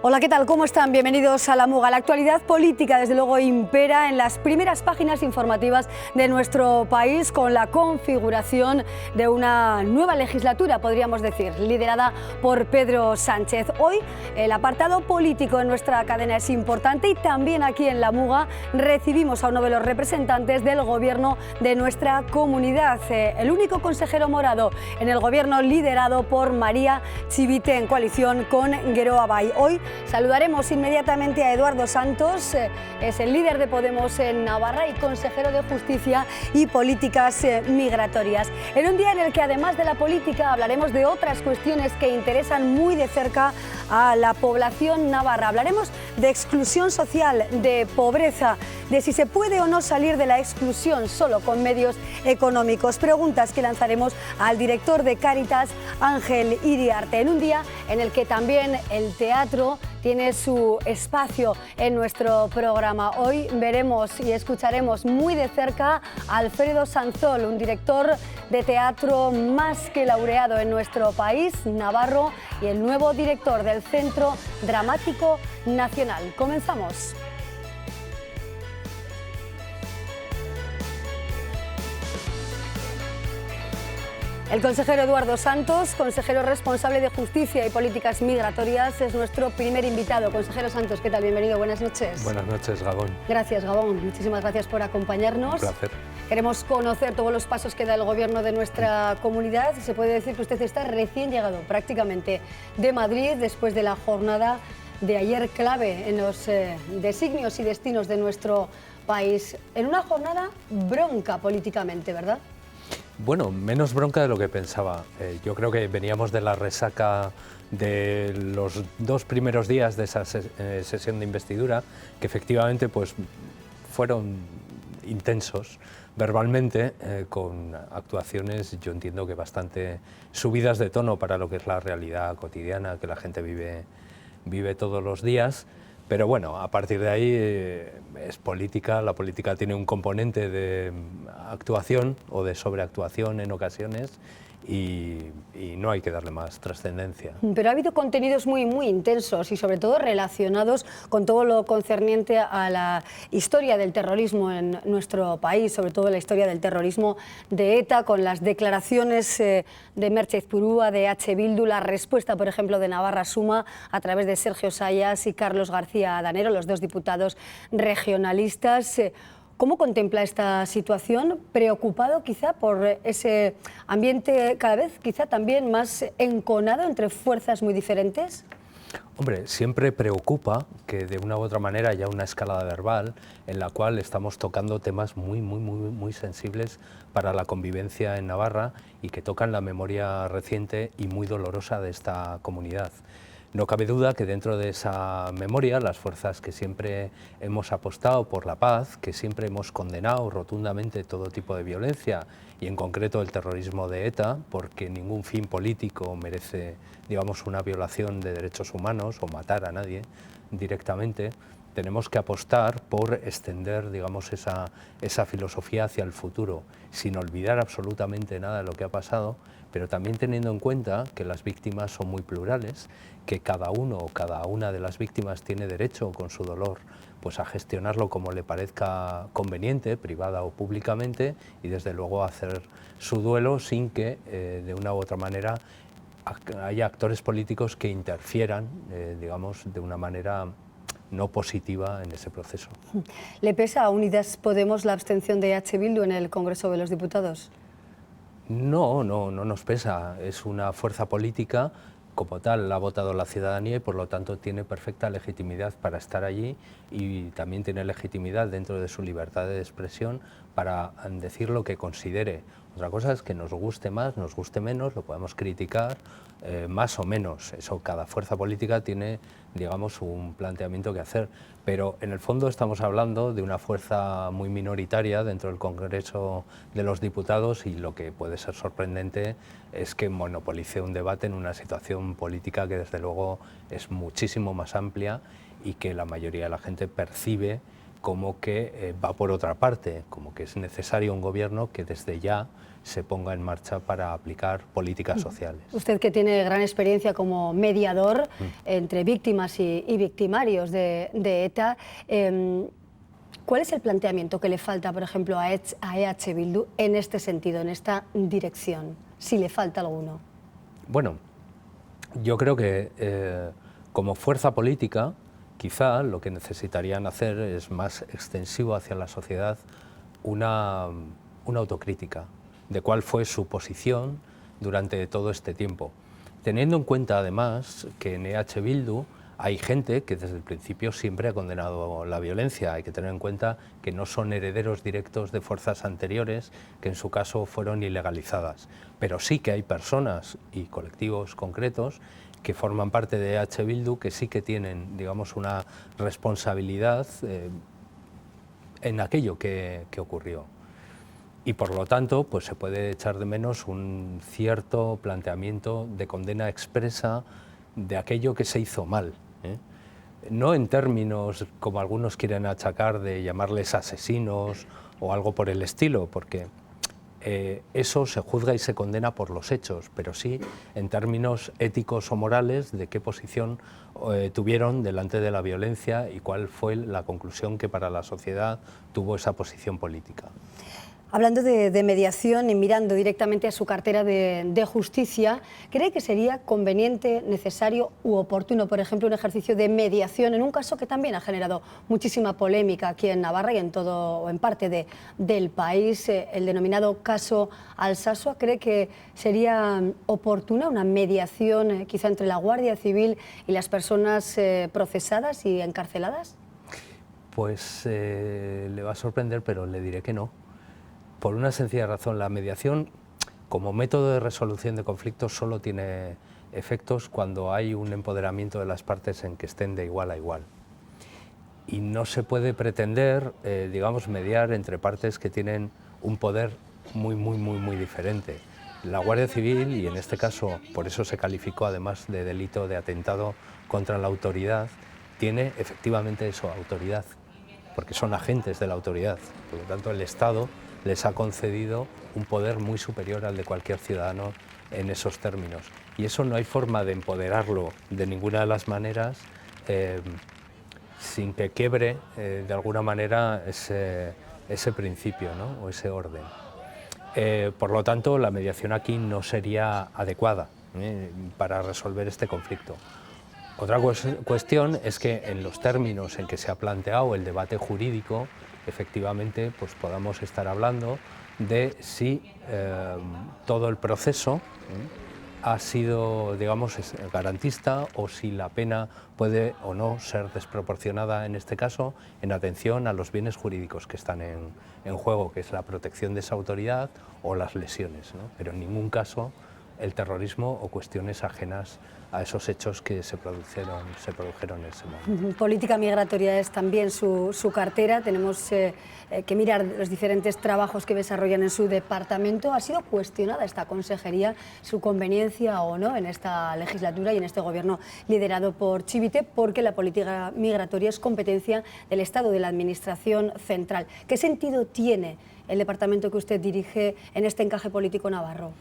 Hola, ¿qué tal? ¿Cómo están? Bienvenidos a La Muga. La actualidad política, desde luego, impera en las primeras páginas informativas de nuestro país con la configuración de una nueva legislatura, podríamos decir, liderada por Pedro Sánchez. Hoy el apartado político en nuestra cadena es importante y también aquí en La Muga recibimos a uno de los representantes del gobierno de nuestra comunidad, el único consejero morado en el gobierno liderado por María Chivite en coalición con Geroa Bai. Hoy saludaremos inmediatamente a Eduardo Santos, es el líder de Podemos en Navarra y consejero de Justicia y Políticas Migratorias. En un día en el que, además de la política, hablaremos de otras cuestiones que interesan muy de cerca a la población navarra. Hablaremos de exclusión social, de pobreza, de si se puede o no salir de la exclusión solo con medios económicos. Preguntas que lanzaremos al director de Cáritas, Ángel Iriarte, en un día en el que también el teatro tiene su espacio en nuestro programa. Hoy veremos y escucharemos muy de cerca a Alfredo Sanzol, un director de teatro más que laureado en nuestro país, navarro, y el nuevo director del Centro Dramático Nacional. Comenzamos. El consejero Eduardo Santos, consejero responsable de Justicia y Políticas Migratorias, es nuestro primer invitado. Consejero Santos, ¿qué tal? Bienvenido, buenas noches. Buenas noches, Gabón. Gracias, Gabón. Muchísimas gracias por acompañarnos. Un placer. Queremos conocer todos los pasos que da el gobierno de nuestra comunidad. Se puede decir que usted está recién llegado prácticamente de Madrid después de la jornada de ayer clave en los designios y destinos de nuestro país. En una jornada bronca políticamente, ¿verdad? Bueno, menos bronca de lo que pensaba. Yo creo que veníamos de la resaca de los 2 primeros días de esa sesión de investidura, que efectivamente pues, fueron intensos verbalmente, con actuaciones, yo entiendo que bastante subidas de tono para lo que es la realidad cotidiana que la gente vive todos los días. Pero bueno, a partir de ahí es política, la política tiene un componente de actuación o de sobreactuación en ocasiones y no hay que darle más trascendencia. Pero ha habido contenidos muy intensos y sobre todo relacionados con todo lo concerniente a la historia del terrorismo en nuestro país, sobre todo la historia del terrorismo de ETA, con las declaraciones de Merche Izpurúa, de H. Bildu, la respuesta, por ejemplo, de Navarra Suma a través de Sergio Sayas y Carlos García Danero, los 2 diputados regionalistas. ¿Cómo contempla esta situación? ¿Preocupado quizá por ese ambiente cada vez quizá también más enconado entre fuerzas muy diferentes? Hombre, siempre preocupa que de una u otra manera haya una escalada verbal en la cual estamos tocando temas muy sensibles para la convivencia en Navarra y que tocan la memoria reciente y muy dolorosa de esta comunidad. No cabe duda que dentro de esa memoria las fuerzas que siempre hemos apostado por la paz, que siempre hemos condenado rotundamente todo tipo de violencia y en concreto el terrorismo de ETA, porque ningún fin político merece, digamos, una violación de derechos humanos o matar a nadie directamente, tenemos que apostar por extender, digamos, esa filosofía hacia el futuro, sin olvidar absolutamente nada de lo que ha pasado, pero también teniendo en cuenta que las víctimas son muy plurales, que cada uno o cada una de las víctimas tiene derecho con su dolor pues a gestionarlo como le parezca conveniente, privada o públicamente, y desde luego hacer su duelo sin que de una u otra manera haya actores políticos que interfieran, digamos, de una manera no positiva en ese proceso. ¿Le pesa a Unidas Podemos la abstención de H. Bildu en el Congreso de los Diputados? No nos pesa, es una fuerza política, como tal la ha votado la ciudadanía y por lo tanto tiene perfecta legitimidad para estar allí y también tiene legitimidad dentro de su libertad de expresión para decir lo que considere. Otra cosa es que nos guste más, nos guste menos, lo podemos criticar más o menos, eso cada fuerza política tiene, digamos, un planteamiento que hacer, pero en el fondo estamos hablando de una fuerza muy minoritaria dentro del Congreso de los Diputados y lo que puede ser sorprendente es que monopolice un debate en una situación política que desde luego es muchísimo más amplia y que la mayoría de la gente percibe como que va por otra parte, como que es necesario un gobierno que desde ya se ponga en marcha para aplicar políticas sociales. Usted, que tiene gran experiencia como mediador entre víctimas y victimarios de ETA, ¿cuál es el planteamiento que le falta, por ejemplo, a EH Bildu en este sentido, en esta dirección, si le falta alguno? Bueno, yo creo que como fuerza política, quizá lo que necesitarían hacer es más extensivo hacia la sociedad una autocrítica de cuál fue su posición durante todo este tiempo. Teniendo en cuenta además que en EH Bildu hay gente que desde el principio siempre ha condenado la violencia. Hay que tener en cuenta que no son herederos directos de fuerzas anteriores que en su caso fueron ilegalizadas, pero sí que hay personas y colectivos concretos que forman parte de EH Bildu que sí que tienen, digamos, una responsabilidad en aquello que ocurrió. Y por lo tanto, pues se puede echar de menos un cierto planteamiento de condena expresa de aquello que se hizo mal, ¿eh? No en términos como algunos quieren achacar de llamarles asesinos o algo por el estilo, porque eso se juzga y se condena por los hechos, pero sí en términos éticos o morales de qué posición tuvieron delante de la violencia y cuál fue la conclusión que para la sociedad tuvo esa posición política. Hablando de mediación y mirando directamente a su cartera de justicia, ¿cree que sería conveniente, necesario u oportuno, por ejemplo, un ejercicio de mediación en un caso que también ha generado muchísima polémica aquí en Navarra y en todo o en parte del país, el denominado caso Alsasua? ¿Cree que sería oportuna una mediación quizá entre la Guardia Civil y las personas procesadas y encarceladas? Pues le va a sorprender, pero le diré que no. Por una sencilla razón, la mediación como método de resolución de conflictos solo tiene efectos cuando hay un empoderamiento de las partes en que estén de igual a igual. Y no se puede pretender, digamos, mediar entre partes que tienen un poder muy diferente. La Guardia Civil, y en este caso por eso se calificó además de delito de atentado contra la autoridad, tiene efectivamente eso, autoridad, porque son agentes de la autoridad. Por lo tanto, el Estado les ha concedido un poder muy superior al de cualquier ciudadano en esos términos. Y eso no hay forma de empoderarlo de ninguna de las maneras sin que quiebre de alguna manera ese principio, ¿no? O ese orden. Por lo tanto, la mediación aquí no sería adecuada para resolver este conflicto. Otra cuestión es que en los términos en que se ha planteado el debate jurídico, efectivamente, pues podamos estar hablando de si todo el proceso ha sido, digamos, garantista o si la pena puede o no ser desproporcionada en este caso en atención a los bienes jurídicos que están en juego, que es la protección de esa autoridad o las lesiones, ¿no? Pero en ningún caso el terrorismo o cuestiones ajenas a esos hechos que se produjeron en ese momento. Política migratoria es también su cartera. Tenemos que mirar los diferentes trabajos que desarrollan en su departamento. ¿Ha sido cuestionada esta consejería, su conveniencia o no en esta legislatura y en este gobierno liderado por Chivite? Porque la política migratoria es competencia del Estado, de la Administración central. ¿Qué sentido tiene el departamento que usted dirige en este encaje político navarro?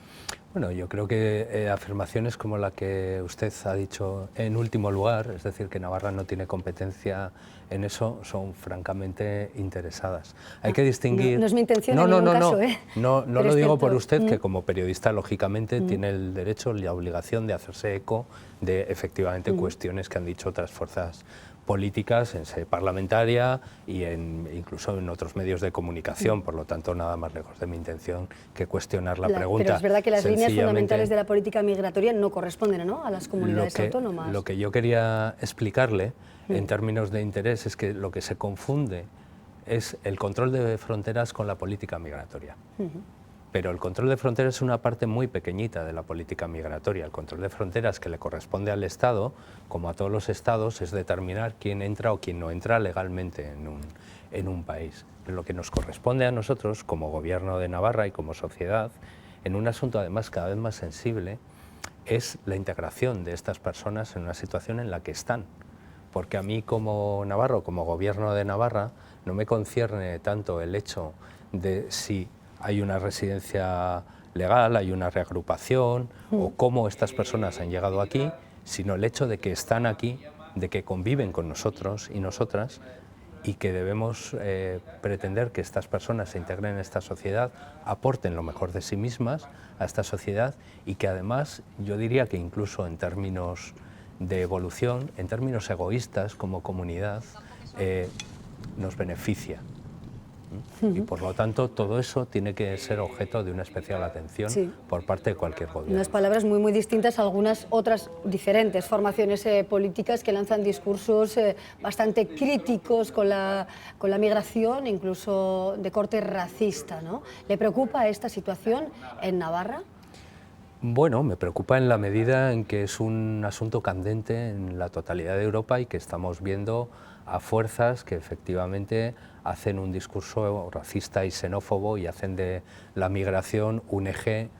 Bueno, yo creo que afirmaciones como la que usted ha dicho en último lugar, es decir, que Navarra no tiene competencia en eso, son francamente interesadas. Hay que distinguir... No es mi intención en ningún caso, ¿eh? No lo digo por usted, que como periodista, lógicamente, tiene el derecho y la obligación de hacerse eco de, efectivamente, cuestiones que han dicho otras fuerzas políticas en sede parlamentaria y incluso en otros medios de comunicación, por lo tanto nada más lejos de mi intención que cuestionar la pregunta. Pero es verdad que las líneas fundamentales de la política migratoria no corresponden, ¿no?, a las comunidades autónomas. Lo que yo quería explicarle en términos de interés es que lo que se confunde es el control de fronteras con la política migratoria. Pero el control de fronteras es una parte muy pequeñita de la política migratoria. El control de fronteras que le corresponde al Estado, como a todos los Estados, es determinar quién entra o quién no entra legalmente en un país. Pero lo que nos corresponde a nosotros, como Gobierno de Navarra y como sociedad, en un asunto además cada vez más sensible, es la integración de estas personas en una situación en la que están. porque a mí como navarro, como gobierno de Navarra, no me concierne tanto el hecho de si hay una residencia legal, hay una reagrupación o cómo estas personas han llegado aquí, sino el hecho de que están aquí, de que conviven con nosotros y nosotras, y que debemos pretender que estas personas se integren en esta sociedad, aporten lo mejor de sí mismas a esta sociedad y que además yo diría que incluso en términos de evolución, en términos egoístas como comunidad, nos beneficia. Y por lo tanto todo eso tiene que ser objeto de una especial atención por parte de cualquier gobierno. Unas palabras muy distintas a algunas otras diferentes formaciones políticas que lanzan discursos bastante críticos con la migración, incluso de corte racista, ¿no? ¿Le preocupa esta situación en Navarra? Bueno, me preocupa en la medida en que es un asunto candente en la totalidad de Europa y que estamos viendo a fuerzas que efectivamente hacen un discurso racista y xenófobo y hacen de la migración un eje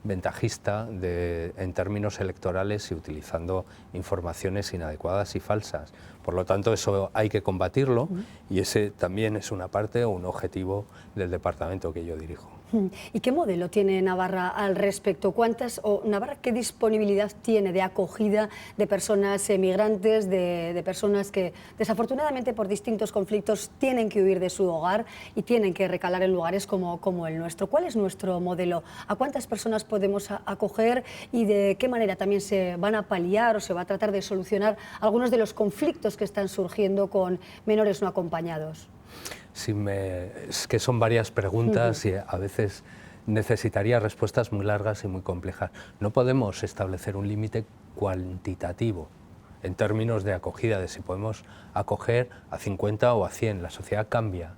ventajista en términos electorales y utilizando informaciones inadecuadas y falsas. Por lo tanto, eso hay que combatirlo y ese también es una parte o un objetivo del departamento que yo dirijo. ¿Y qué modelo tiene Navarra al respecto? Navarra qué disponibilidad tiene de acogida de personas migrantes, de personas que desafortunadamente por distintos conflictos tienen que huir de su hogar y tienen que recalar en lugares como el nuestro? ¿Cuál es nuestro modelo? ¿A cuántas personas podemos acoger y de qué manera también se van a paliar o se va a tratar de solucionar algunos de los conflictos que están surgiendo con menores no acompañados? Es que son varias preguntas y a veces necesitaría respuestas muy largas y muy complejas. No podemos establecer un límite cuantitativo en términos de acogida, de si podemos acoger a 50 o a 100. La sociedad cambia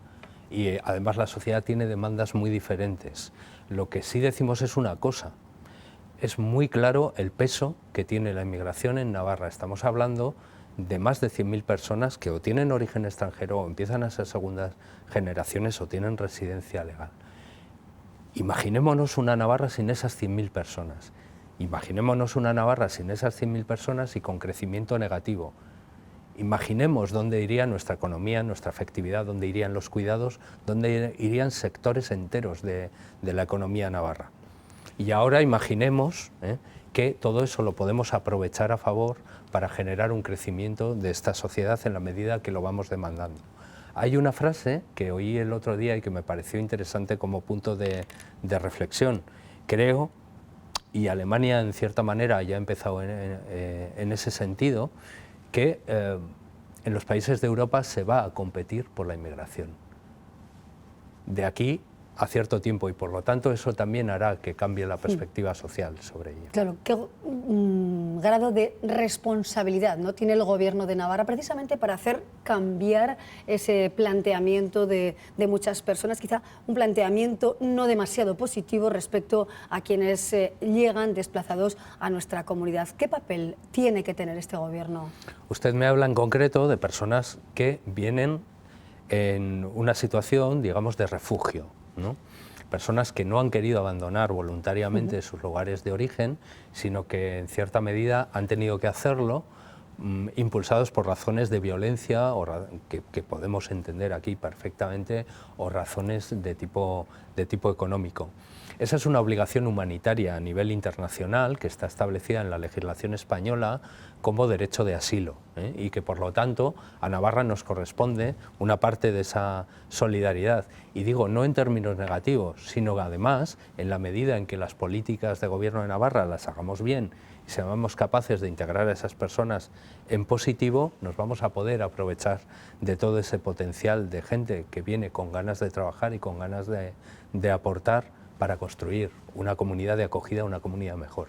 y además la sociedad tiene demandas muy diferentes. Lo que sí decimos es una cosa. Es muy claro el peso que tiene la inmigración en Navarra. Estamos hablando de más de 100.000 personas que o tienen origen extranjero o empiezan a ser segundas generaciones o tienen residencia legal. Imaginémonos una Navarra sin esas 100.000 personas. Imaginémonos una Navarra sin esas 100.000 personas y con crecimiento negativo. Imaginemos dónde iría nuestra economía, nuestra afectividad, dónde irían los cuidados, dónde irían sectores enteros de la economía navarra. Y ahora imaginemos que todo eso lo podemos aprovechar a favor para generar un crecimiento de esta sociedad en la medida que lo vamos demandando. Hay una frase que oí el otro día y que me pareció interesante como punto de reflexión. Creo, y Alemania en cierta manera ya ha empezado en ese sentido, que en los países de Europa se va a competir por la inmigración. De aquí a cierto tiempo y por lo tanto eso también hará que cambie la perspectiva social sobre ello. Claro, ¿qué grado de responsabilidad no tiene el Gobierno de Navarra precisamente para hacer cambiar ese planteamiento de muchas personas, quizá un planteamiento no demasiado positivo respecto a quienes llegan desplazados a nuestra comunidad? ¿Qué papel tiene que tener este Gobierno? Usted me habla en concreto de personas que vienen en una situación, digamos, de refugio, ¿no? Personas que no han querido abandonar voluntariamente sus lugares de origen, sino que en cierta medida han tenido que hacerlo impulsados por razones de violencia que podemos entender aquí perfectamente o razones de tipo económico. Esa es una obligación humanitaria a nivel internacional que está establecida en la legislación española como derecho de asilo y que por lo tanto a Navarra nos corresponde una parte de esa solidaridad. Y digo, no en términos negativos, sino además en la medida en que las políticas de gobierno de Navarra las hagamos bien y seamos capaces de integrar a esas personas en positivo, nos vamos a poder aprovechar de todo ese potencial de gente que viene con ganas de trabajar y con ganas de aportar para construir una comunidad de acogida, una comunidad mejor.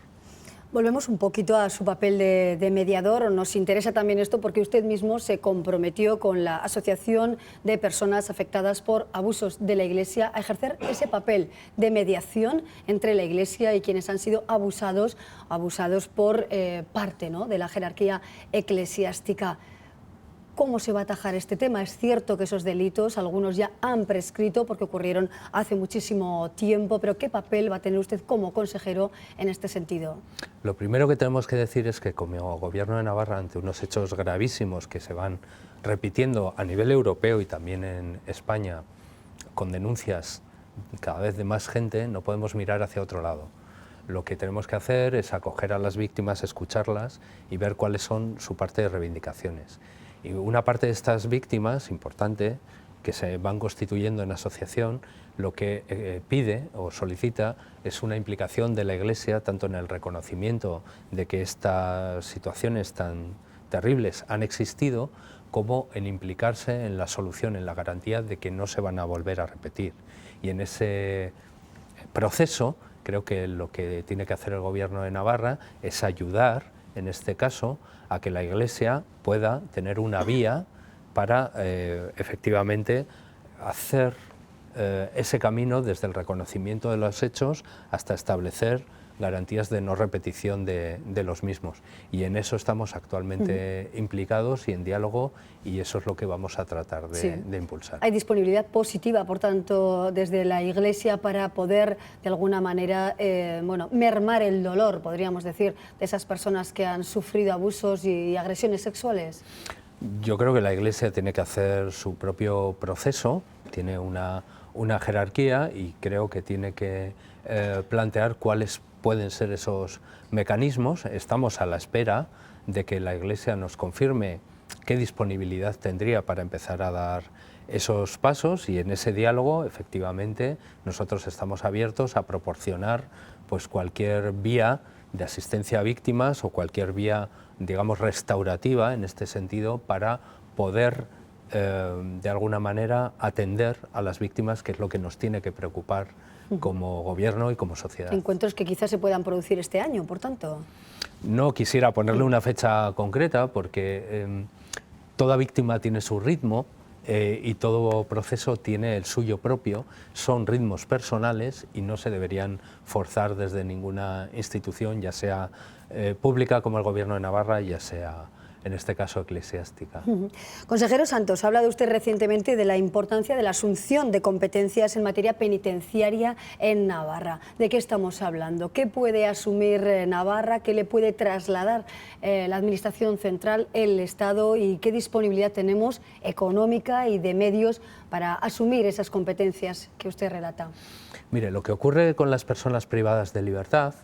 Volvemos un poquito a su papel de mediador. Nos interesa también esto porque usted mismo se comprometió con la Asociación de Personas Afectadas por Abusos de la Iglesia a ejercer ese papel de mediación entre la Iglesia y quienes han sido abusados por parte, ¿no?, de la jerarquía eclesiástica. ¿Cómo se va a atajar este tema? Es cierto que esos delitos, algunos ya han prescrito porque ocurrieron hace muchísimo tiempo, pero ¿qué papel va a tener usted como consejero en este sentido? Lo primero que tenemos que decir es que como Gobierno de Navarra, ante unos hechos gravísimos que se van repitiendo a nivel europeo y también en España, con denuncias cada vez de más gente, no podemos mirar hacia otro lado. Lo que tenemos que hacer es acoger a las víctimas, escucharlas y ver cuáles son su parte de reivindicaciones. Y una parte de estas víctimas, importante, que se van constituyendo en asociación, lo que pide o solicita es una implicación de la Iglesia, tanto en el reconocimiento de que estas situaciones tan terribles han existido, como en implicarse en la solución, en la garantía de que no se van a volver a repetir. Y en ese proceso, creo que lo que tiene que hacer el Gobierno de Navarra es ayudar, en este caso, a que la Iglesia pueda tener una vía para efectivamente hacer ese camino desde el reconocimiento de los hechos hasta establecer garantías de no repetición de los mismos. Y en eso estamos actualmente implicados y en diálogo, y eso es lo que vamos a tratar de impulsar. Hay disponibilidad positiva, por tanto, desde la Iglesia para poder, de alguna manera, mermar el dolor, podríamos decir, de esas personas que han sufrido abusos y agresiones sexuales. Yo creo que la Iglesia tiene que hacer su propio proceso, tiene una jerarquía, y creo que tiene que plantear cuáles pueden ser esos mecanismos. Estamos a la espera de que la Iglesia nos confirme qué disponibilidad tendría para empezar a dar esos pasos, y en ese diálogo, efectivamente, nosotros estamos abiertos a proporcionar pues cualquier vía de asistencia a víctimas o cualquier vía, digamos, restaurativa en este sentido, para poder de alguna manera atender a las víctimas, que es lo que nos tiene que preocupar como Gobierno y como sociedad. Encuentros que quizás se puedan producir este año, por tanto. No quisiera ponerle una fecha concreta, porque toda víctima tiene su ritmo y todo proceso tiene el suyo propio. Son ritmos personales y no se deberían forzar desde ninguna institución, ya sea pública como el Gobierno de Navarra, ya sea en este caso eclesiástica. Consejero Santos, ha hablado usted recientemente de la importancia de la asunción de competencias en materia penitenciaria en Navarra. ¿De qué estamos hablando? ¿Qué puede asumir Navarra? ¿Qué le puede trasladar la Administración Central, el Estado? ¿Y qué disponibilidad tenemos económica y de medios para asumir esas competencias que usted relata? Mire, lo que ocurre con las personas privadas de libertad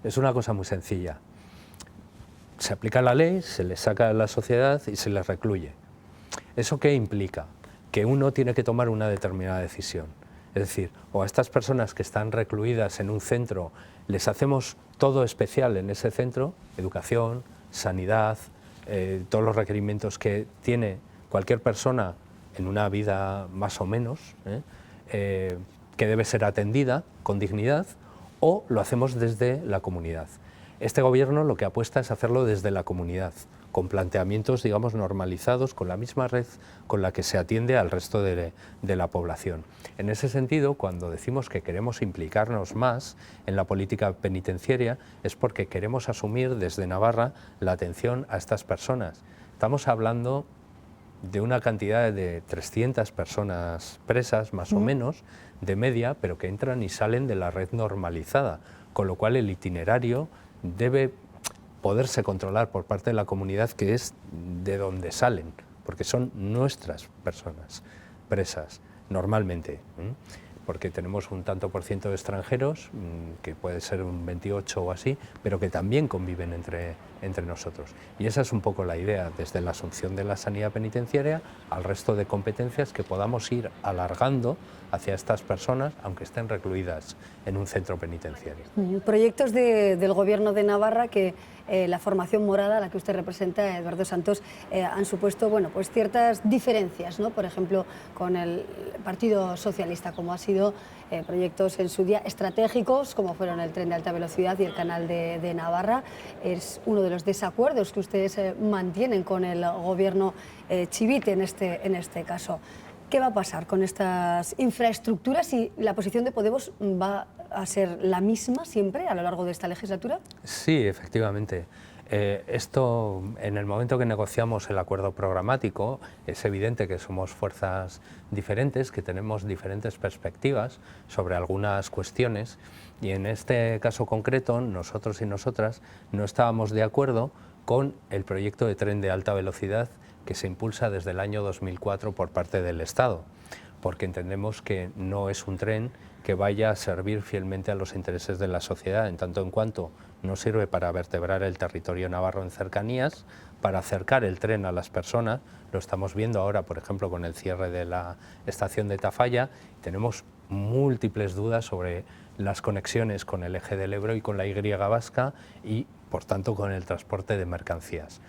es una cosa muy sencilla. Se aplica la ley, se les saca de la sociedad y se les recluye. ¿Eso qué implica? Que uno tiene que tomar una determinada decisión. Es decir, o a estas personas que están recluidas en un centro les hacemos todo especial en ese centro, educación, sanidad, todos los requerimientos que tiene cualquier persona en una vida más o menos, que debe ser atendida con dignidad, o lo hacemos desde la comunidad. Este Gobierno lo que apuesta es hacerlo desde la comunidad, con planteamientos, digamos, normalizados, con la misma red con la que se atiende al resto de la población. En ese sentido, cuando decimos que queremos implicarnos más en la política penitenciaria, es porque queremos asumir desde Navarra la atención a estas personas. Estamos hablando de una cantidad de 300 personas presas, más o menos, de media, pero que entran y salen de la red normalizada, con lo cual el itinerario debe poderse controlar por parte de la comunidad, que es de donde salen, porque son nuestras personas presas, normalmente, porque tenemos un tanto por ciento de extranjeros, que puede ser un 28 o así, pero que también conviven entre nosotros. Y esa es un poco la idea, desde la asunción de la sanidad penitenciaria al resto de competencias, que podamos ir alargando hacia estas personas, aunque estén recluidas en un centro penitenciario. Proyectos del Gobierno de Navarra que la formación morada a la que usted representa, Eduardo Santos, han supuesto pues ciertas diferencias, ¿no? Por ejemplo, con el Partido Socialista, como ha sido proyectos en su día estratégicos, como fueron el tren de alta velocidad y el canal de Navarra. Es uno de los desacuerdos que ustedes mantienen con el Gobierno Chivite en este caso. ¿Qué va a pasar con estas infraestructuras y la posición de Podemos va a ser la misma siempre a lo largo de esta legislatura? Sí, efectivamente. Esto, en el momento que negociamos el acuerdo programático, es evidente que somos fuerzas diferentes, que tenemos diferentes perspectivas sobre algunas cuestiones, y en este caso concreto, nosotros y nosotras no estábamos de acuerdo con el proyecto de tren de alta velocidad que se impulsa desde el año 2004 por parte del Estado, porque entendemos que no es un tren que vaya a servir fielmente a los intereses de la sociedad, en tanto en cuanto no sirve para vertebrar el territorio navarro en cercanías, para acercar el tren a las personas. Lo estamos viendo ahora, por ejemplo, con el cierre de la estación de Tafalla. Tenemos múltiples dudas sobre las conexiones con el eje del Ebro y con la Y vasca y, por tanto, con el transporte de mercancías.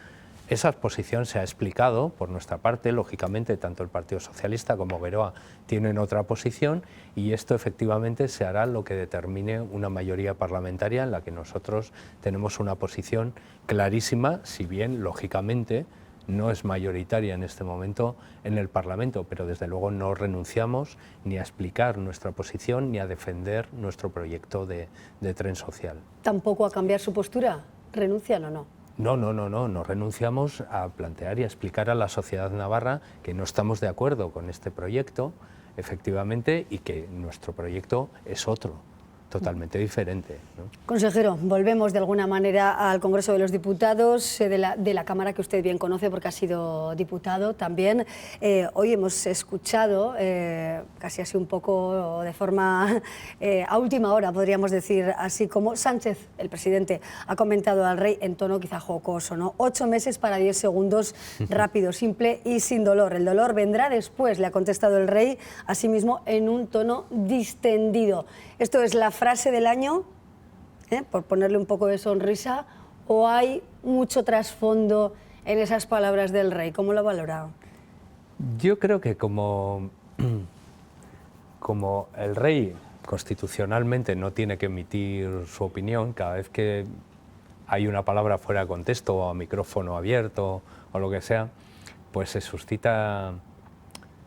Esa posición se ha explicado por nuestra parte, lógicamente tanto el Partido Socialista como Geroa tienen otra posición, y esto efectivamente se hará lo que determine una mayoría parlamentaria en la que nosotros tenemos una posición clarísima, si bien lógicamente no es mayoritaria en este momento en el Parlamento, pero desde luego no renunciamos ni a explicar nuestra posición ni a defender nuestro proyecto de tren social. ¿Tampoco a cambiar su postura? ¿Renuncian o no? No renunciamos a plantear y a explicar a la sociedad navarra que no estamos de acuerdo con este proyecto, efectivamente, y que nuestro proyecto es otro, totalmente diferente, ¿no? Consejero, volvemos de alguna manera al Congreso de los Diputados, de la Cámara que usted bien conoce porque ha sido diputado también. Hoy hemos escuchado, casi así un poco de forma a última hora, podríamos decir así, como Sánchez, el presidente, ha comentado al rey en tono quizá jocoso, ¿no? 8 meses para 10 segundos, rápido, simple y sin dolor. El dolor vendrá después, le ha contestado el rey, asimismo en un tono distendido. Esto es la frase del año, por ponerle un poco de sonrisa, o hay mucho trasfondo en esas palabras del rey. ¿Cómo lo ha valorado? Yo creo que como el rey constitucionalmente no tiene que emitir su opinión, cada vez que hay una palabra fuera de contexto o a micrófono abierto o lo que sea, pues se suscita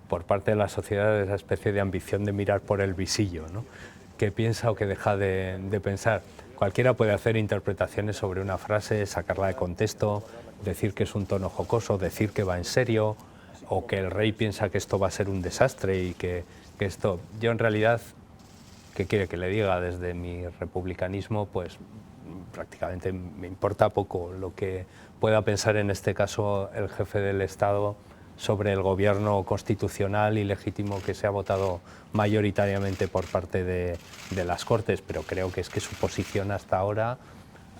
por parte de la sociedad esa especie de ambición de mirar por el visillo, ¿no? Que piensa o que deja de pensar. Cualquiera puede hacer interpretaciones sobre una frase, sacarla de contexto, decir que es un tono jocoso, decir que va en serio, o que el rey piensa que esto va a ser un desastre y que esto... Yo en realidad, ¿qué quiere que le diga? Desde mi republicanismo, pues prácticamente me importa poco lo que pueda pensar en este caso el jefe del Estado sobre el gobierno constitucional y legítimo que se ha votado mayoritariamente por parte de las Cortes, pero creo que es que su posición hasta ahora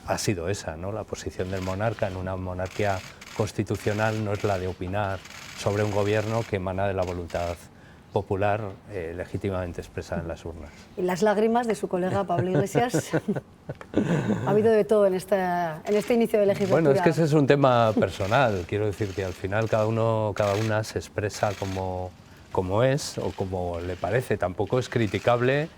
ha sido esa, ¿no? La posición del monarca en una monarquía constitucional no es la de opinar sobre un gobierno que emana de la voluntad popular legítimamente expresada en las urnas. ¿Y las lágrimas de su colega Pablo Iglesias? Ha habido de todo en este inicio de legislatura. Bueno, es que ese es un tema personal. Quiero decir que al final cada una se expresa como es o como le parece. Tampoco es criticable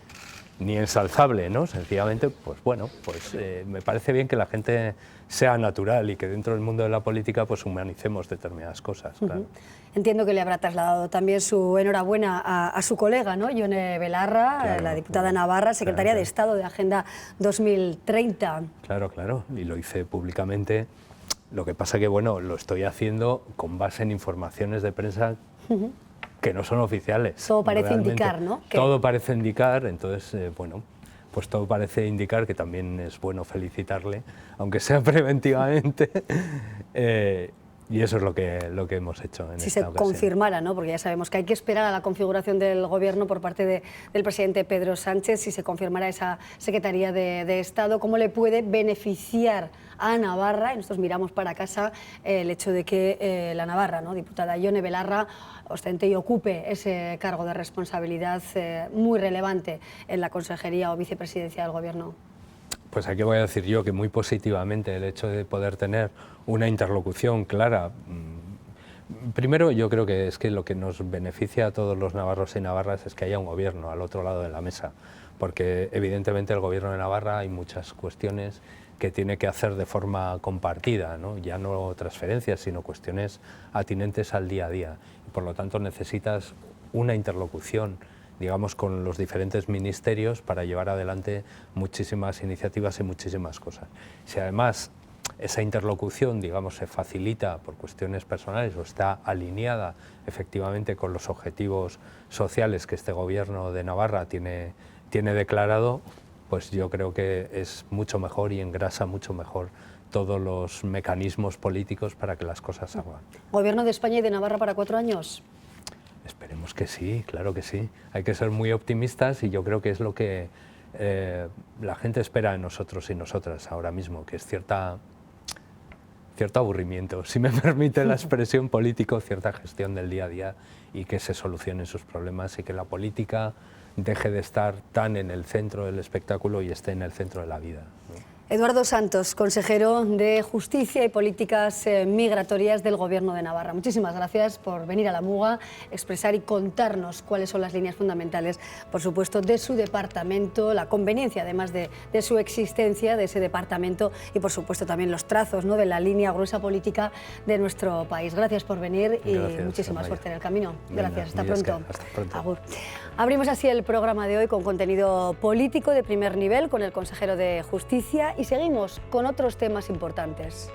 ni ensalzable, ¿no? Sencillamente, pues bueno, pues me parece bien que la gente sea natural y que dentro del mundo de la política pues humanicemos determinadas cosas, claro. Entiendo que le habrá trasladado también su enhorabuena a su colega, ¿no? Yone Belarra, claro, la diputada navarra, secretaria de Estado de Agenda 2030. Claro, y lo hice públicamente. Lo que pasa que, bueno, lo estoy haciendo con base en informaciones de prensa que no son oficiales. Todo parece indicar, ¿no? Todo parece indicar, entonces, bueno, pues todo parece indicar que también es bueno felicitarle, aunque sea preventivamente, y eso es lo que hemos hecho en esta ocasión. Si se confirmara, ¿no? Porque ya sabemos que hay que esperar a la configuración del gobierno por parte del presidente Pedro Sánchez, si se confirmara esa Secretaría de Estado, ¿cómo le puede beneficiar a Navarra? Y nosotros miramos para casa el hecho de que la navarra, ¿no? Diputada Yone Belarra, ostente y ocupe ese cargo de responsabilidad muy relevante en la consejería o vicepresidencia del gobierno. Pues aquí voy a decir yo que muy positivamente el hecho de poder tener una interlocución clara. Primero, yo creo que es que lo que nos beneficia a todos los navarros y navarras es que haya un gobierno al otro lado de la mesa, porque evidentemente el gobierno de Navarra hay muchas cuestiones que tiene que hacer de forma compartida, ¿no? Ya no transferencias, sino cuestiones atinentes al día a día. Y por lo tanto necesitas una interlocución, digamos, con los diferentes ministerios para llevar adelante muchísimas iniciativas y muchísimas cosas. Si además esa interlocución, digamos, se facilita por cuestiones personales o está alineada efectivamente con los objetivos sociales que este Gobierno de Navarra tiene declarado, pues yo creo que es mucho mejor y engrasa mucho mejor todos los mecanismos políticos para que las cosas salgan. ¿Gobierno de España y de Navarra para 4 años? Esperemos que sí, claro que sí. Hay que ser muy optimistas y yo creo que es lo que la gente espera de nosotros y nosotras ahora mismo, que es cierto aburrimiento, si me permite la expresión político, cierta gestión del día a día y que se solucionen sus problemas y que la política deje de estar tan en el centro del espectáculo y esté en el centro de la vida, ¿no? Eduardo Santos, consejero de Justicia y Políticas Migratorias del Gobierno de Navarra. Muchísimas gracias por venir a la Muga, expresar y contarnos cuáles son las líneas fundamentales, por supuesto, de su departamento, la conveniencia además de su existencia, de ese departamento y, por supuesto, también los trazos, ¿no?, de la línea gruesa política de nuestro país. Gracias por venir y muchísima suerte en el camino. Gracias, hasta pronto. Hasta pronto. Agur. Abrimos así el programa de hoy con contenido político de primer nivel con el consejero de Justicia y seguimos con otros temas importantes.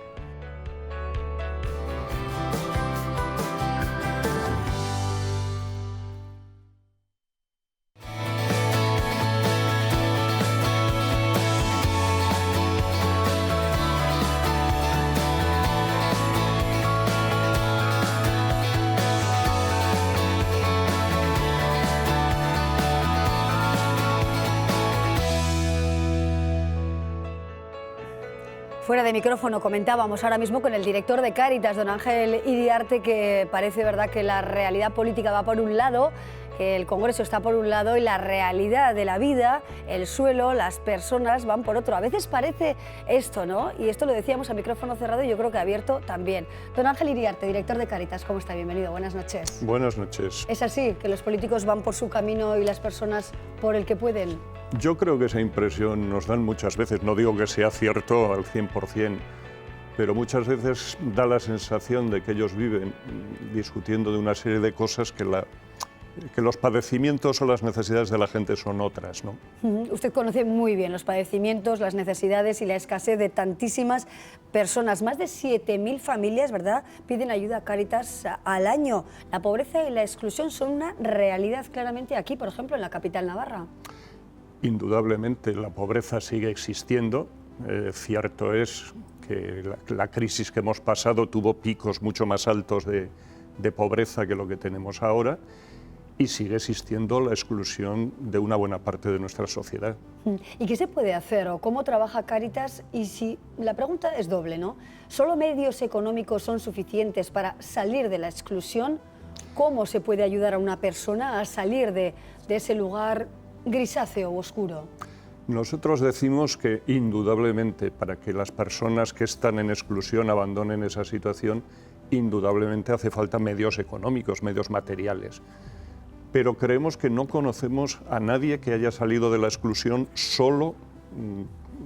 Fuera de micrófono comentábamos ahora mismo con el director de Cáritas, don Ángel Iriarte, que parece verdad que la realidad política va por un lado, que el Congreso está por un lado y la realidad de la vida, el suelo, las personas van por otro. A veces parece esto, ¿no? Y esto lo decíamos a micrófono cerrado y yo creo que abierto también. Don Ángel Iriarte, director de Cáritas, ¿cómo está? Bienvenido, buenas noches. Buenas noches. ¿Es así, que los políticos van por su camino y las personas por el que pueden? Yo creo que esa impresión nos dan muchas veces, no digo que sea cierto al 100%, pero muchas veces da la sensación de que ellos viven discutiendo de una serie de cosas que los padecimientos o las necesidades de la gente son otras, ¿no? Usted conoce muy bien los padecimientos, las necesidades y la escasez de tantísimas personas. Más de 7.000 familias, ¿verdad?, piden ayuda a Cáritas al año. La pobreza y la exclusión son una realidad claramente aquí, por ejemplo, en la capital navarra. Indudablemente la pobreza sigue existiendo. Cierto es que la crisis que hemos pasado tuvo picos mucho más altos de pobreza que lo que tenemos ahora y sigue existiendo la exclusión de una buena parte de nuestra sociedad. ¿Y qué se puede hacer o cómo trabaja Cáritas? Y si la pregunta es doble, ¿no? ¿Solo medios económicos son suficientes para salir de la exclusión? ¿Cómo se puede ayudar a una persona a salir de ese lugar grisáceo o oscuro? Nosotros decimos que indudablemente para que las personas que están en exclusión abandonen esa situación, indudablemente hace falta medios económicos, medios materiales. Pero creemos que no conocemos a nadie que haya salido de la exclusión solo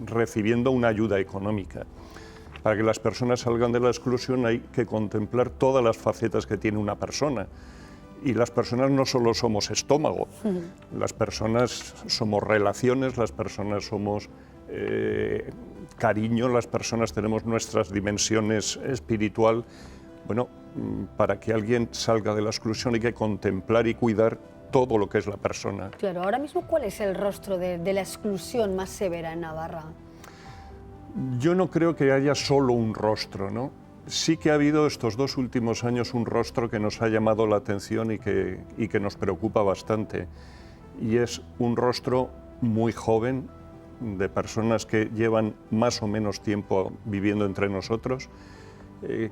recibiendo una ayuda económica. Para que las personas salgan de la exclusión hay que contemplar todas las facetas que tiene una persona. Y las personas no solo somos estómago, las personas somos relaciones, las personas somos cariño, las personas tenemos nuestras dimensiones espiritual. Bueno, para que alguien salga de la exclusión hay que contemplar y cuidar todo lo que es la persona. Claro, ahora mismo, ¿cuál es el rostro de la exclusión más severa en Navarra? Yo no creo que haya solo un rostro, ¿no? Sí que ha habido estos 2 últimos años un rostro que nos ha llamado la atención y que nos preocupa bastante. Y es un rostro muy joven, de personas que llevan más o menos tiempo viviendo entre nosotros,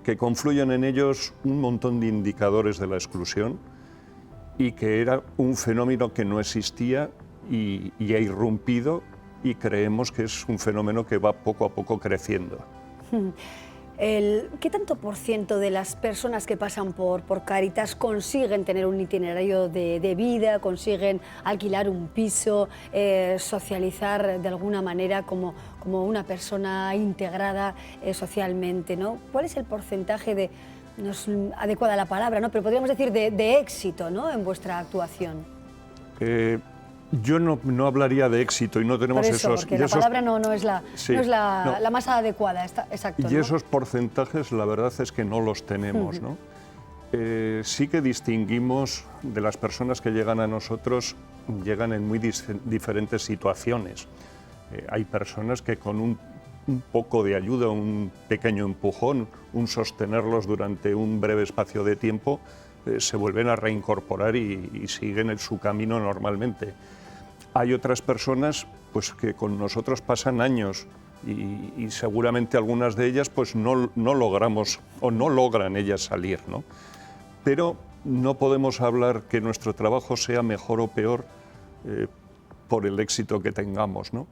que confluyen en ellos un montón de indicadores de la exclusión y que era un fenómeno que no existía y ha irrumpido y creemos que es un fenómeno que va poco a poco creciendo. ¿Qué tanto por ciento de las personas que pasan por Cáritas consiguen tener un itinerario de vida, consiguen alquilar un piso, socializar de alguna manera como una persona integrada socialmente, ¿no? ¿Cuál es el porcentaje de, no es adecuada la palabra, ¿no?, pero podríamos decir de éxito, ¿no?, en vuestra actuación? Yo no hablaría de éxito y no tenemos Por eso, esos... porque la palabra no es la más adecuada, exacto. Y esos porcentajes, la verdad es que no los tenemos, ¿no? Sí que distinguimos de las personas que llegan a nosotros, llegan en muy diferentes situaciones. Hay personas que con un poco de ayuda, un pequeño empujón, un sostenerlos durante un breve espacio de tiempo, se vuelven a reincorporar y siguen en su camino normalmente. Hay otras personas pues, que con nosotros pasan años y seguramente algunas de ellas pues, no logramos o no logran ellas salir, ¿no? Pero no podemos hablar que nuestro trabajo sea mejor o peor por el éxito que tengamos, ¿no?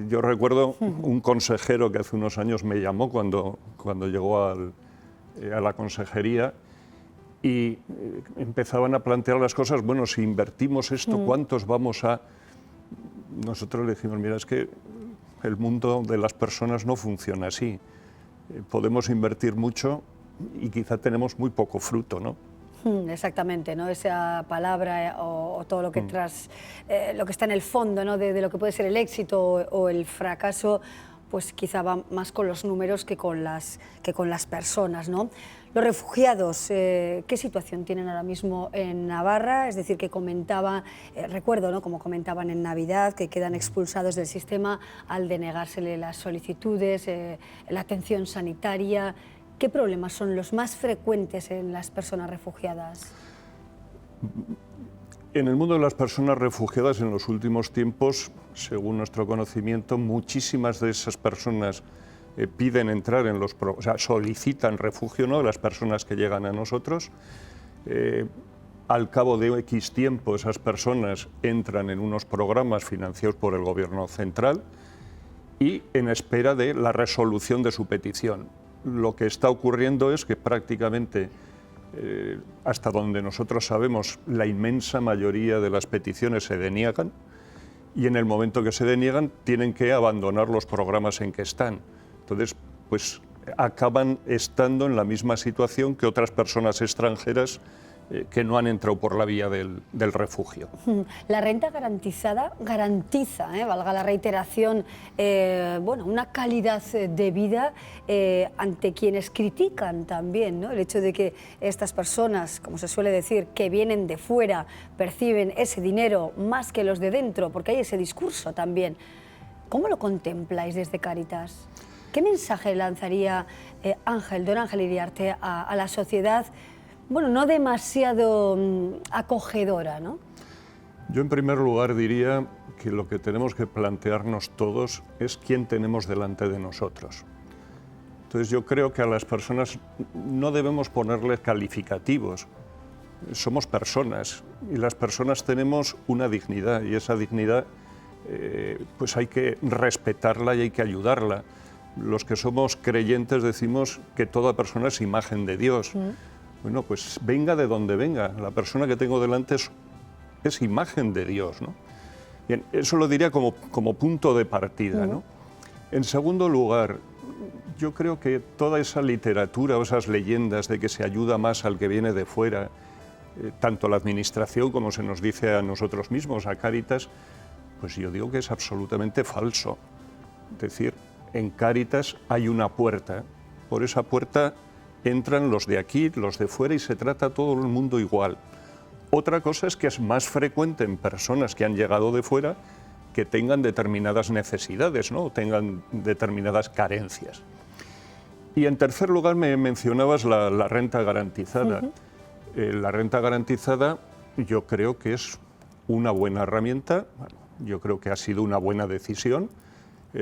Yo recuerdo un consejero que hace unos años me llamó cuando llegó a la consejería y empezaban a plantear las cosas, bueno, si invertimos esto, ¿cuántos vamos a...? Nosotros le dijimos, mira, es que el mundo de las personas no funciona así. Podemos invertir mucho y quizá tenemos muy poco fruto, ¿no? Exactamente, ¿no? Esa palabra o todo lo que lo que está en el fondo, ¿no? de lo que puede ser el éxito o el fracaso, pues quizá va más con los números que con las personas, ¿no? Los refugiados, ¿qué situación tienen ahora mismo en Navarra? Es decir, que comentaba, recuerdo, ¿no? Como comentaban en Navidad, que quedan expulsados del sistema al denegársele las solicitudes, la atención sanitaria. ¿Qué problemas son los más frecuentes en las personas refugiadas? En el mundo de las personas refugiadas, en los últimos tiempos, según nuestro conocimiento, muchísimas de esas personas piden entrar en o sea, solicitan refugio, ¿no?, de las personas que llegan a nosotros. Al cabo de X tiempo, esas personas entran en unos programas financiados por el Gobierno central y en espera de la resolución de su petición. Lo que está ocurriendo es que prácticamente, hasta donde nosotros sabemos, la inmensa mayoría de las peticiones se deniegan y en el momento que se deniegan tienen que abandonar los programas en que están. Entonces, pues acaban estando en la misma situación que otras personas extranjeras que no han entrado por la vía del refugio. La renta garantizada garantiza, valga la reiteración, bueno, una calidad de vida ante quienes critican también, ¿no? El hecho de que estas personas, como se suele decir, que vienen de fuera, perciben ese dinero más que los de dentro, porque hay ese discurso también. ¿Cómo lo contempláis desde Cáritas? ¿Qué mensaje lanzaría don Ángel Iriarte a la sociedad, bueno, no demasiado acogedora, ¿no? Yo en primer lugar diría que lo que tenemos que plantearnos todos es quién tenemos delante de nosotros. Entonces yo creo que a las personas no debemos ponerles calificativos. Somos personas y las personas tenemos una dignidad y esa dignidad pues hay que respetarla y hay que ayudarla. Los que somos creyentes decimos que toda persona es imagen de Dios. Bueno, pues venga de donde venga, la persona que tengo delante es imagen de Dios, ¿no? Bien, eso lo diría como punto de partida, ¿no? En segundo lugar, yo creo que toda esa literatura o esas leyendas de que se ayuda más al que viene de fuera, tanto la administración como se nos dice a nosotros mismos, a Cáritas, pues yo digo que es absolutamente falso. Es decir, en Cáritas hay una puerta, por esa puerta entran los de aquí, los de fuera y se trata a todo el mundo igual. Otra cosa es que es más frecuente en personas que han llegado de fuera que tengan determinadas necesidades, ¿no? O tengan determinadas carencias. Y en tercer lugar me mencionabas la renta garantizada. La renta garantizada yo creo que es una buena herramienta, yo creo que ha sido una buena decisión,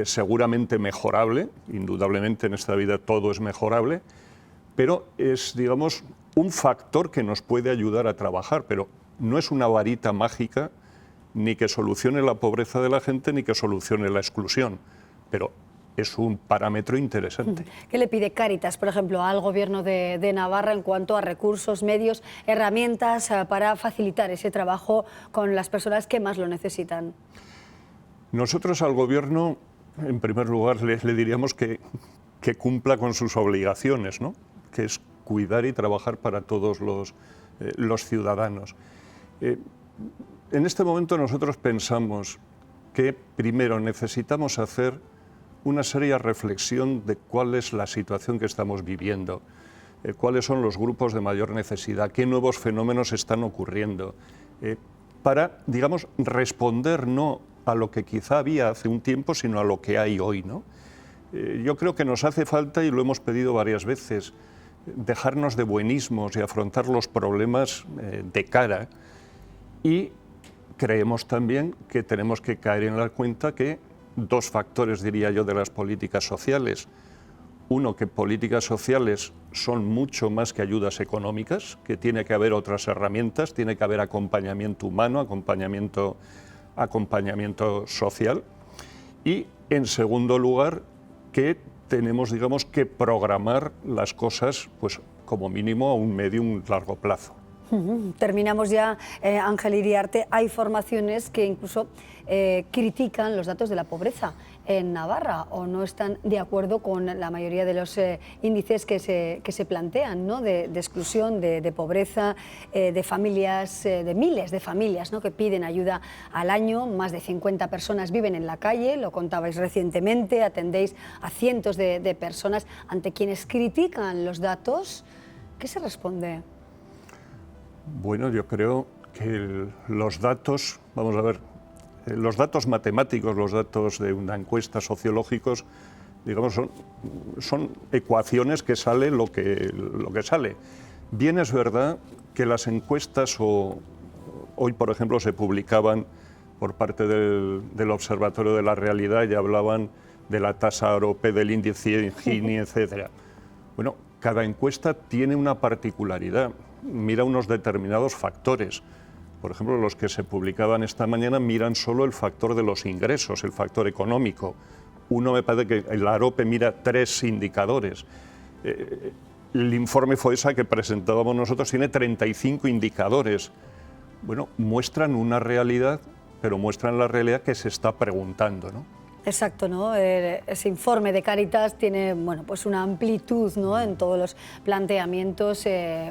seguramente mejorable, indudablemente en esta vida todo es mejorable, pero es, digamos, un factor que nos puede ayudar a trabajar, pero no es una varita mágica ni que solucione la pobreza de la gente ni que solucione la exclusión, pero es un parámetro interesante. ¿Qué le pide Cáritas, por ejemplo, al Gobierno de Navarra en cuanto a recursos, medios, herramientas para facilitar ese trabajo con las personas que más lo necesitan? Nosotros al Gobierno, en primer lugar, le diríamos que cumpla con sus obligaciones, ¿no? Que es cuidar y trabajar para todos los ciudadanos. En este momento nosotros pensamos que primero necesitamos hacer una seria reflexión de cuál es la situación que estamos viviendo, cuáles son los grupos de mayor necesidad, qué nuevos fenómenos están ocurriendo, para, digamos, responder no a lo que quizá había hace un tiempo, sino a lo que hay hoy, ¿no? Yo creo que nos hace falta, y lo hemos pedido varias veces, dejarnos de buenismos y afrontar los problemas de cara, y creemos también que tenemos que caer en la cuenta que dos factores, diría yo, de las políticas sociales. Uno, que políticas sociales son mucho más que ayudas económicas, que tiene que haber otras herramientas, tiene que haber acompañamiento humano, acompañamiento social. Y, en segundo lugar, que tenemos, digamos, que programar las cosas, pues, como mínimo a un medio y un largo plazo. Terminamos ya, Ángel Iriarte. Hay formaciones que incluso critican los datos de la pobreza en Navarra o no están de acuerdo con la mayoría de los índices que se plantean, ¿no? de exclusión, de pobreza, de familias, de miles de familias, ¿no? que piden ayuda al año. Más de 50 personas viven en la calle, lo contabais recientemente, atendéis a cientos de personas. Ante quienes critican los datos, ¿qué se responde? Bueno, yo creo que los datos, vamos a ver, los datos matemáticos, los datos de una encuesta sociológicos, digamos, son ecuaciones que sale lo que sale. Bien es verdad que las encuestas, hoy por ejemplo se publicaban por parte del Observatorio de la Realidad y hablaban de la tasa AROPE, del índice Gini, etc. Bueno, cada encuesta tiene una particularidad, mira unos determinados factores. Por ejemplo, los que se publicaban esta mañana miran solo el factor de los ingresos, el factor económico. Uno, me parece que el AROPE mira 3 indicadores. El informe FOESA que presentábamos nosotros tiene 35 indicadores. Bueno, muestran una realidad, pero muestran la realidad que se está preguntando, ¿no? Exacto, ¿no? Ese informe de Cáritas tiene, bueno, pues una amplitud, ¿no? en todos los planteamientos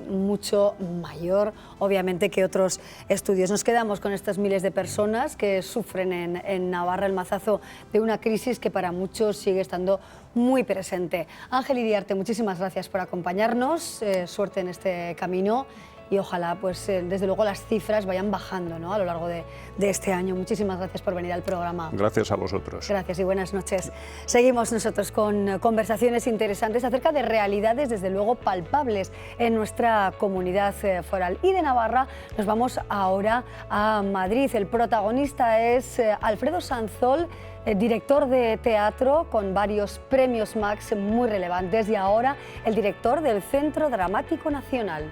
mucho mayor, obviamente, que otros estudios. Nos quedamos con estas miles de personas que sufren en Navarra el mazazo de una crisis que para muchos sigue estando muy presente. Ángel Iriarte, muchísimas gracias por acompañarnos, suerte en este camino. Y ojalá, pues desde luego, las cifras vayan bajando, ¿no? a lo largo de este año. Muchísimas gracias por venir al programa. Gracias a vosotros. Gracias y buenas noches. Seguimos nosotros con conversaciones interesantes acerca de realidades, desde luego, palpables en nuestra comunidad foral. Y de Navarra nos vamos ahora a Madrid. El protagonista es Alfredo Sanzol, director de teatro con varios premios Max muy relevantes y ahora el director del Centro Dramático Nacional.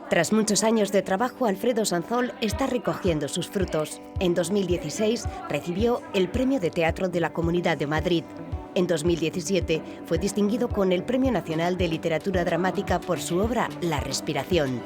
Tras muchos años de trabajo, Alfredo Sanzol está recogiendo sus frutos. En 2016 recibió el Premio de Teatro de la Comunidad de Madrid. En 2017 fue distinguido con el Premio Nacional de Literatura Dramática por su obra La Respiración.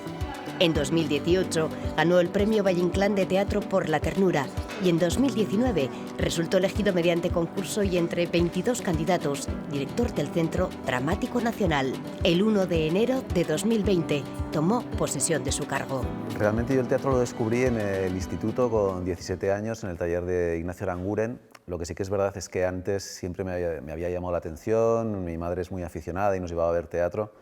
En 2018 ganó el Premio Valle Inclán de Teatro por La Ternura y en 2019 resultó elegido mediante concurso y entre 22 candidatos, director del Centro Dramático Nacional. El 1 de enero de 2020 tomó posesión de su cargo. Realmente yo el teatro lo descubrí en el instituto con 17 años, en el taller de Ignacio Aranguren. Lo que sí que es verdad es que antes siempre me había llamado la atención, mi madre es muy aficionada y nos llevaba a ver teatro.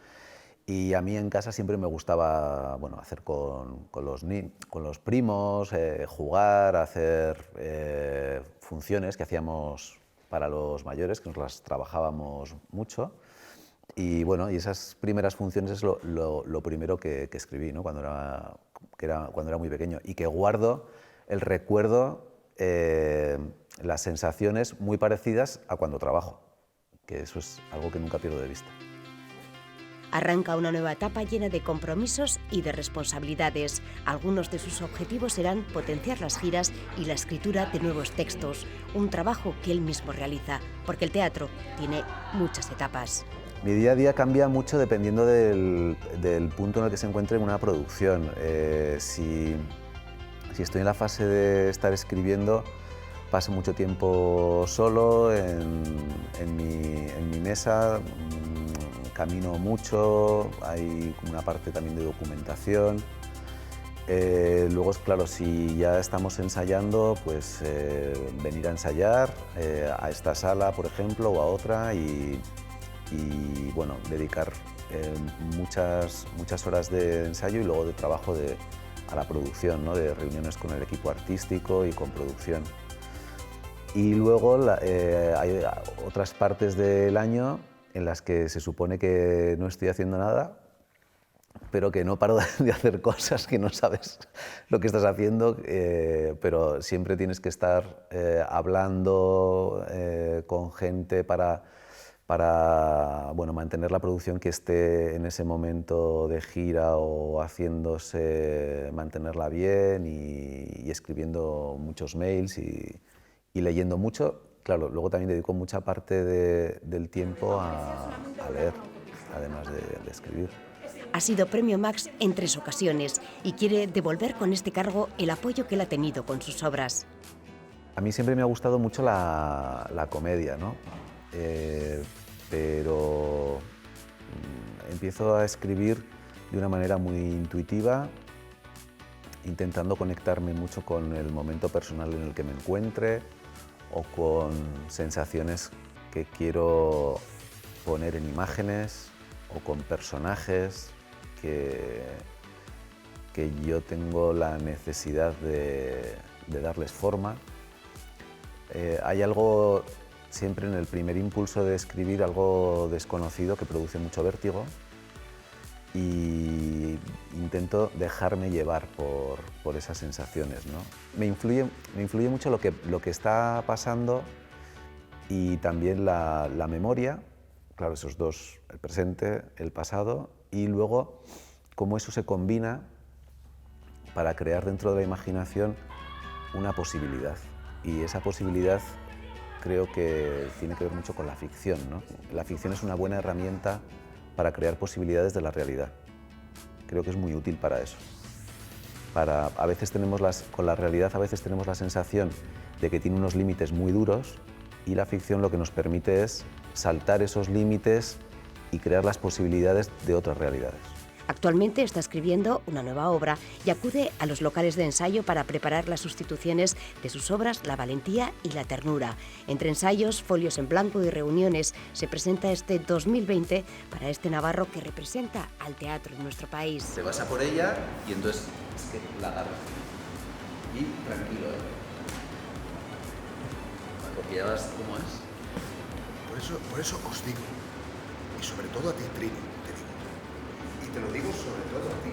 Y a mí en casa siempre me gustaba, bueno, hacer con los primos, jugar, hacer funciones que hacíamos para los mayores, que nos las trabajábamos mucho. Y bueno, y esas primeras funciones es lo primero que escribí, ¿no? cuando era muy pequeño. Y que guardo el recuerdo, las sensaciones muy parecidas a cuando trabajo, que eso es algo que nunca pierdo de vista. Arranca una nueva etapa llena de compromisos y de responsabilidades. Algunos de sus objetivos serán potenciar las giras y la escritura de nuevos textos, un trabajo que él mismo realiza, porque el teatro tiene muchas etapas. Mi día a día cambia mucho dependiendo del punto en el que se encuentre en una producción. Si estoy en la fase de estar escribiendo, paso mucho tiempo solo en mi mesa, camino mucho, hay una parte también de documentación Luego, claro, si ya estamos ensayando, pues venir a ensayar a esta sala, por ejemplo, o a otra y bueno, dedicar muchas horas de ensayo y luego de trabajo a la producción, ¿no? De reuniones con el equipo artístico y con producción. Y luego hay otras partes del año en las que se supone que no estoy haciendo nada, pero que no paro de hacer cosas, que no sabes lo que estás haciendo, pero siempre tienes que estar hablando con gente para bueno, mantener la producción que esté en ese momento de gira o haciéndose, mantenerla bien y escribiendo muchos mails y leyendo mucho. Claro, luego también dedico mucha parte del tiempo a leer, además de escribir. Ha sido Premio Max en 3 ocasiones y quiere devolver con este cargo el apoyo que él ha tenido con sus obras. A mí siempre me ha gustado mucho la comedia, ¿no? Pero empiezo a escribir de una manera muy intuitiva, intentando conectarme mucho con el momento personal en el que me encuentre o con sensaciones que quiero poner en imágenes o con personajes que yo tengo la necesidad de darles forma. Hay algo siempre en el primer impulso de escribir, algo desconocido que produce mucho vértigo y intento dejarme llevar por esas sensaciones, ¿no? Me influye mucho lo que está pasando y también la memoria, claro, esos dos, el presente, el pasado, y luego cómo eso se combina para crear dentro de la imaginación una posibilidad. Y esa posibilidad creo que tiene que ver mucho con la ficción, ¿no? La ficción es una buena herramienta para crear posibilidades de la realidad. Creo que es muy útil para eso. A veces con la realidad a veces tenemos la sensación de que tiene unos límites muy duros y la ficción lo que nos permite es saltar esos límites y crear las posibilidades de otras realidades. Actualmente está escribiendo una nueva obra y acude a los locales de ensayo para preparar las sustituciones de sus obras La valentía y la ternura. Entre ensayos, folios en blanco y reuniones, se presenta este 2020 para este navarro que representa al teatro en nuestro país. Te vas a por ella y entonces es que la agarras. Y tranquilo, porque ya vas como es. Por eso os digo, y sobre todo a ti, Trini, te digo. Y te lo digo sobre todo a ti.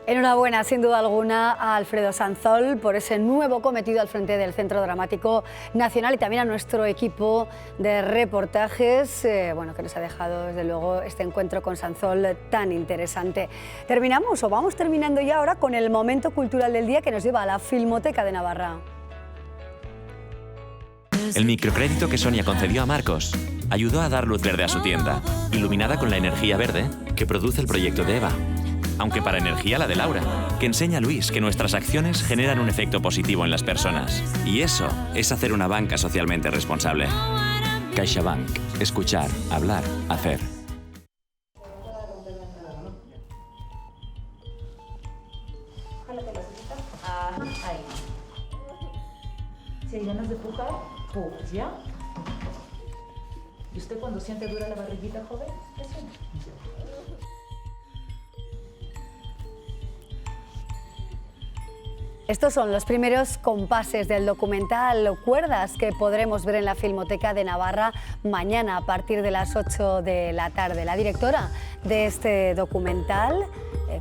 Enhorabuena, sin duda alguna, a Alfredo Sanzol por ese nuevo cometido al frente del Centro Dramático Nacional y también a nuestro equipo de reportajes, bueno, que nos ha dejado desde luego este encuentro con Sanzol tan interesante. Terminamos o vamos terminando ya ahora con el momento cultural del día que nos lleva a la Filmoteca de Navarra. El microcrédito que Sonia concedió a Marcos ayudó a dar luz verde a su tienda, iluminada con la energía verde que produce el proyecto de Eva. Aunque para energía la de Laura, que enseña a Luis que nuestras acciones generan un efecto positivo en las personas. Y eso es hacer una banca socialmente responsable. CaixaBank. Escuchar, hablar, hacer. Ahí. Si hay ganas de pujar, pujas, ¿ya? ¿Y usted cuando siente dura la barriguita, joven? Presione. Estos son los primeros compases del documental Cuerdas que podremos ver en la Filmoteca de Navarra mañana a partir de las 8 de la tarde. La directora de este documental,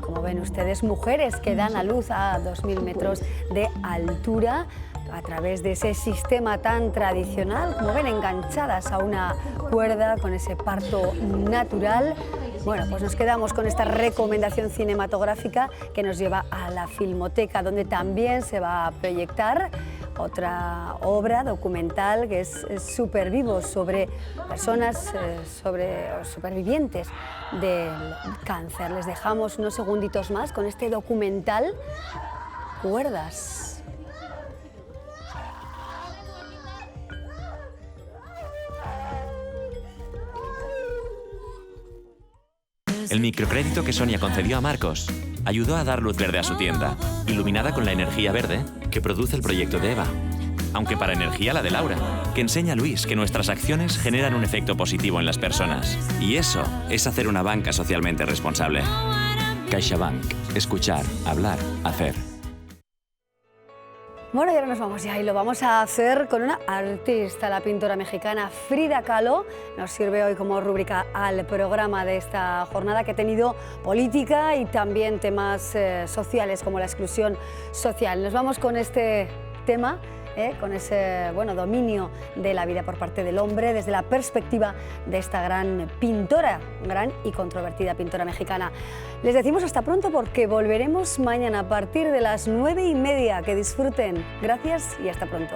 como ven ustedes, mujeres que dan a luz a 2.000 metros de altura a través de ese sistema tan tradicional, como ven, enganchadas a una cuerda con ese parto natural. Bueno, pues nos quedamos con esta recomendación cinematográfica que nos lleva a la Filmoteca, donde también se va a proyectar otra obra documental que es Supervivos, sobre personas, sobre supervivientes del cáncer. Les dejamos unos segunditos más con este documental Cuerdas. El microcrédito que Sonia concedió a Marcos ayudó a dar luz verde a su tienda, iluminada con la energía verde que produce el proyecto de EVA. Aunque para energía la de Laura, que enseña a Luis que nuestras acciones generan un efecto positivo en las personas. Y eso es hacer una banca socialmente responsable. CaixaBank. Escuchar, hablar, hacer. Bueno, y ahora nos vamos ya y lo vamos a hacer con una artista, la pintora mexicana Frida Kahlo. Nos sirve hoy como rúbrica al programa de esta jornada que ha tenido política y también temas sociales como la exclusión social. Nos vamos con este tema, con ese dominio de la vida por parte del hombre desde la perspectiva de esta gran pintora, gran y controvertida pintora mexicana. Les decimos hasta pronto porque volveremos mañana a partir de las 9:30. Que disfruten. Gracias y hasta pronto.